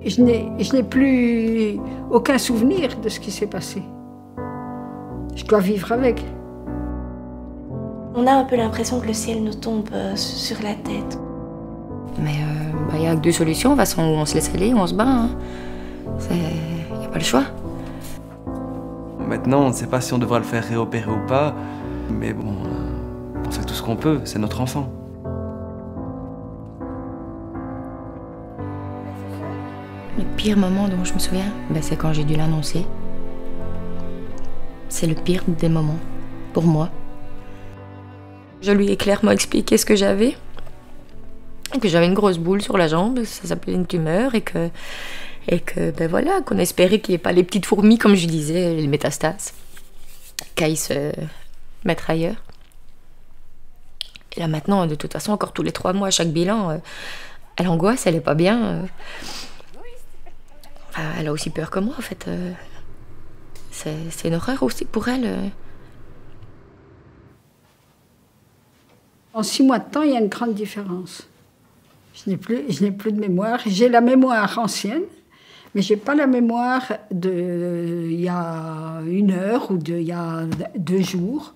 Je n'ai plus aucun souvenir de ce qui s'est passé. Je dois vivre avec. On a un peu l'impression que le ciel nous tombe sur la tête. Mais y a que deux solutions, de toute façon, on se laisse aller, on se bat. Hein. Il n'y a pas le choix. Maintenant, on ne sait pas si on devra le faire réopérer ou pas, mais bon, on fait tout ce qu'on peut, c'est notre enfant. Le pire moment dont je me souviens, c'est quand j'ai dû l'annoncer. C'est le pire des moments, pour moi. Je lui ai clairement expliqué ce que j'avais. Que j'avais une grosse boule sur la jambe, ça s'appelait une tumeur, et que voilà, qu'on espérait qu'il n'y ait pas les petites fourmis, comme je disais, les métastases, qu'aillent se mettre ailleurs. Et là maintenant, de toute façon, encore tous les 3 mois, à chaque bilan, elle angoisse, elle n'est pas bien. Elle a aussi peur que moi, en fait. C'est une horreur aussi pour elle. En 6 mois de temps, il y a une grande différence. Je n'ai plus de mémoire. J'ai la mémoire ancienne, mais je n'ai pas la mémoire d'il y a 1 heure ou d'il y a 2 jours.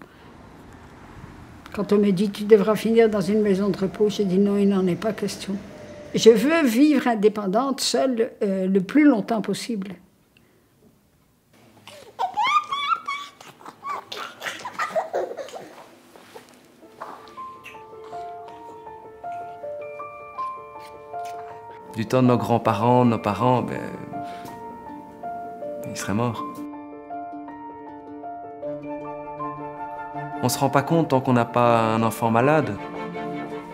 Quand on me dit « tu devras finir dans une maison de repos », je dis « non, il n'en est pas question ». Je veux vivre indépendante, seule, le plus longtemps possible. Du temps de nos grands-parents, nos parents, ils seraient morts. On se rend pas compte tant qu'on n'a pas un enfant malade.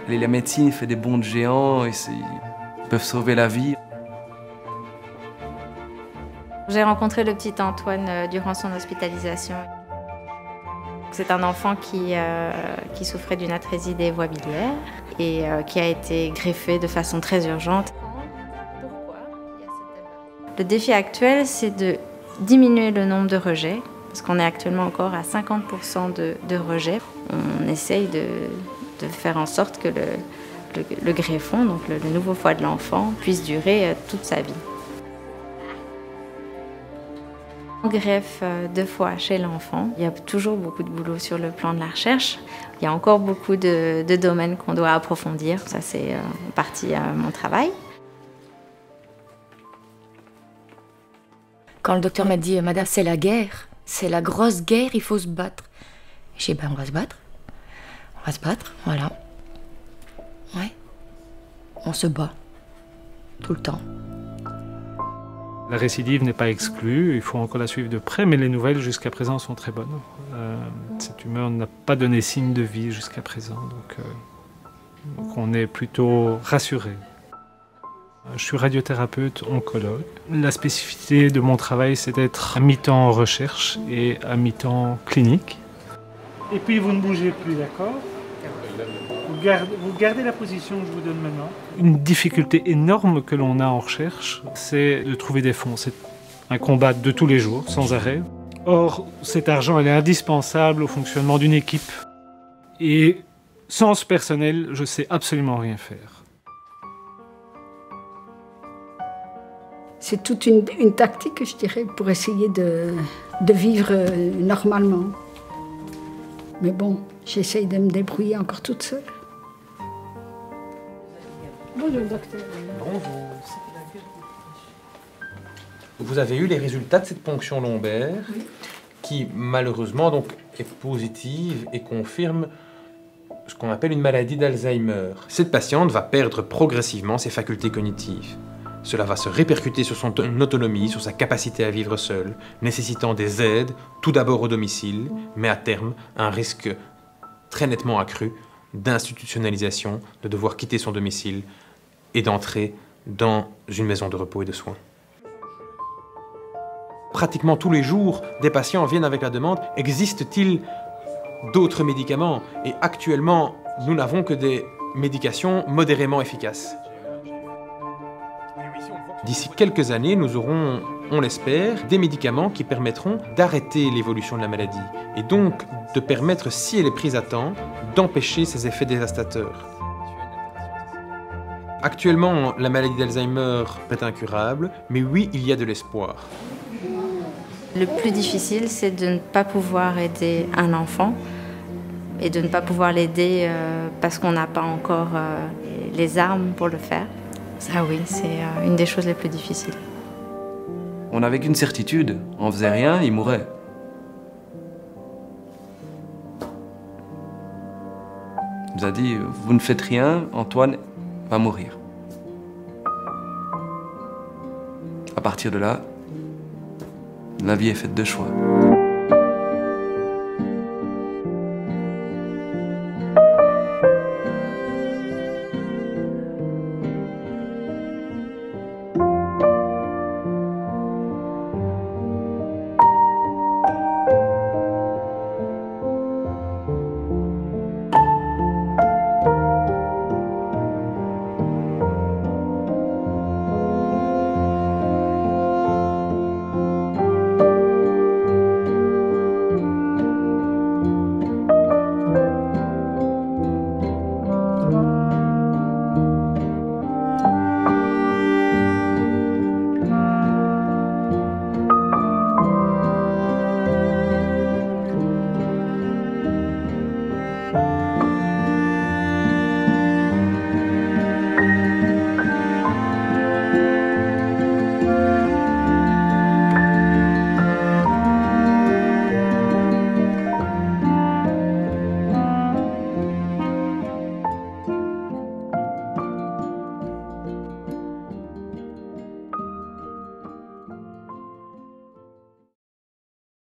La médecine fait des bonds de géants, ils peuvent sauver la vie. J'ai rencontré le petit Antoine durant son hospitalisation. C'est un enfant qui souffrait d'une atrésie des voies biliaires et qui a été greffé de façon très urgente. Le défi actuel, c'est de diminuer le nombre de rejets, parce qu'on est actuellement encore à 50% de rejets. On essaye de faire en sorte que le greffon, donc le nouveau foie de l'enfant, puisse durer toute sa vie. On greffe 2 fois chez l'enfant. Il y a toujours beaucoup de boulot sur le plan de la recherche. Il y a encore beaucoup de domaines qu'on doit approfondir. Ça, c'est en partie mon travail. Quand le docteur m'a dit « Madame, c'est la guerre, c'est la grosse guerre, il faut se battre ». J'ai dit « on va se battre. On va se battre, voilà. » Ouais. On se bat. Tout le temps. La récidive n'est pas exclue, il faut encore la suivre de près, mais les nouvelles jusqu'à présent sont très bonnes. Cette tumeur n'a pas donné signe de vie jusqu'à présent, donc on est plutôt rassuré. Je suis radiothérapeute oncologue. La spécificité de mon travail, c'est d'être à mi-temps en recherche et à mi-temps clinique. Et puis vous ne bougez plus, d'accord ? Vous gardez la position que je vous donne maintenant. Une difficulté énorme que l'on a en recherche, c'est de trouver des fonds. C'est un combat de tous les jours, sans arrêt. Or, cet argent, il est indispensable au fonctionnement d'une équipe. Et sans ce personnel, je ne sais absolument rien faire. C'est toute une tactique, je dirais, pour essayer de vivre normalement. Mais bon, j'essaye de me débrouiller encore toute seule. Bonjour, docteur. Bonjour. Vous avez eu les résultats de cette ponction lombaire, oui, qui malheureusement donc, est positive et confirme ce qu'on appelle une maladie d'Alzheimer. Cette patiente va perdre progressivement ses facultés cognitives. Cela va se répercuter sur son autonomie, sur sa capacité à vivre seule, nécessitant des aides, tout d'abord au domicile, mais à terme, un risque très nettement accru d'institutionnalisation, de devoir quitter son domicile et d'entrer dans une maison de repos et de soins. Pratiquement tous les jours, des patients viennent avec la demande « Existe-t-il d'autres médicaments ?» Et actuellement, nous n'avons que des médications modérément efficaces. D'ici quelques années, nous aurons, on l'espère, des médicaments qui permettront d'arrêter l'évolution de la maladie et donc de permettre, si elle est prise à temps, d'empêcher ses effets dévastateurs. Actuellement, la maladie d'Alzheimer est incurable, mais oui, il y a de l'espoir. Le plus difficile, c'est de ne pas pouvoir aider un enfant et de ne pas pouvoir l'aider parce qu'on n'a pas encore les armes pour le faire. Ça oui, c'est une des choses les plus difficiles. On n'avait qu'une certitude, on faisait rien, il mourait. Il nous a dit, vous ne faites rien, Antoine va mourir. À partir de là, la vie est faite de choix.